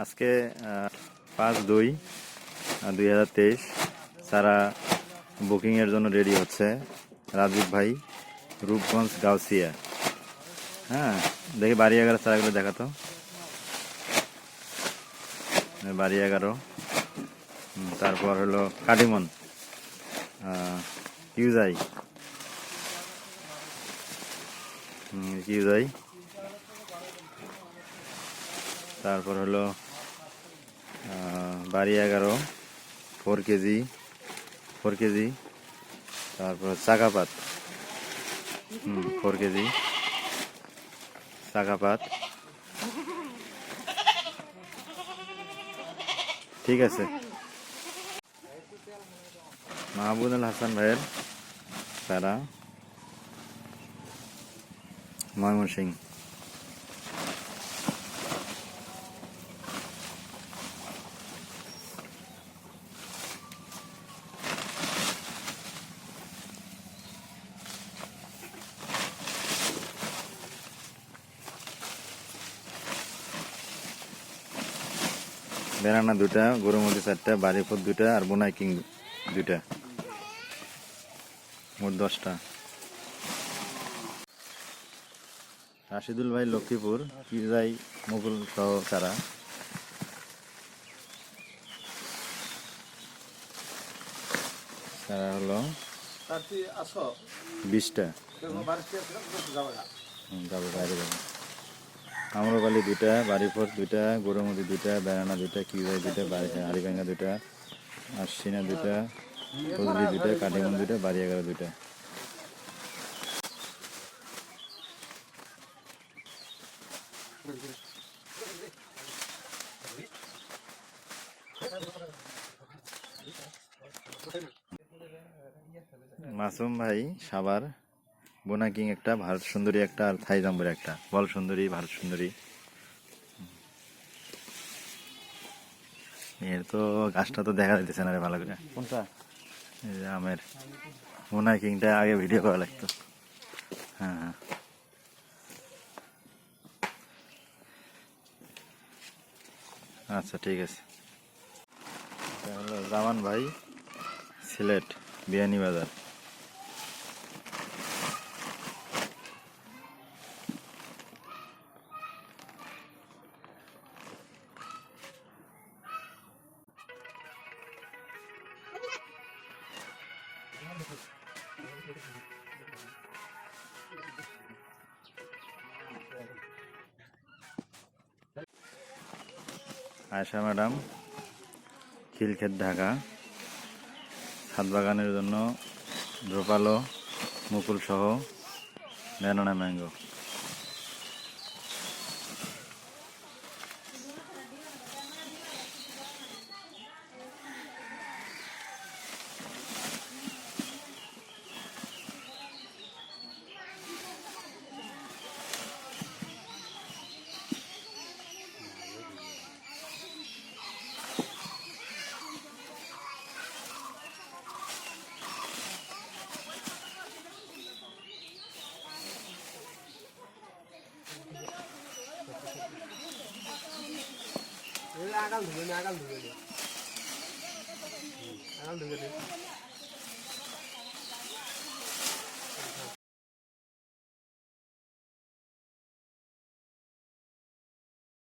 আজকে 5/2/2023 সারা বুকিংয়ের জন্য রেডি হচ্ছে। রাজীব ভাই, রূপগঞ্জ গাউসিয়া। হ্যাঁ, দেখি বাড়ি 11 চারাগুলো দেখাতো। বাড়ি 11, তারপর হলো কাটিমন, কিউজাই, তারপর হলো বাড়ি 11 4 কেজি, তারপর চাকাপাত 4 কেজি চাকাপাত। ঠিক আছে। মাহবুবুল হাসান ভাইয়ের তারা ময়মনসিংহ। বেড়ানা 2টা, গরুমতি 4টা, বাড়িপুর 2টা আর বোনাই কিং 2টা, মোট 10টা। রাশিদুল ভাই লক্ষ্মীপুর, কিউজাই মুকুল সহ চারা। চারা হলো 20টা। যাবো বাইরে যাবো। আমরবালি 2টা, বাড়িপুর 2টা, গরুমতি 2টা, বেড়ানা 2টা, কিউজাই 2টা, হাড়িভাঙ্গা 2টা, আশিনা 2টা, ফজলি 2টা, কাটিমন 2টা, বাড়ি 11 2টা। মাসুম ভাই সাবার, বোনা কিং একটা, ভারত সুন্দরী একটা, আর থাই জাম্বুর একটা। বল সুন্দরী, ভারত সুন্দরী। এর তো গাছটা তো দেখা যাইতেছে না রে ভালো করে। কোনটা? এই যে আমের বোনা কিংটা আগে ভিডিও করা লাগতো। হ্যাঁ হ্যাঁ, আচ্ছা ঠিক আছে। এটা হলো জামান ভাই, সিলেট বিয়ানীবাজার। আয়শা ম্যাডাম, খিলক্ষেত ঢাকা। ছাদ বাগানের জন্য ঝোপালো মুকুল সহ ব্যানানা ম্যাঙ্গো। আগাল ধুবে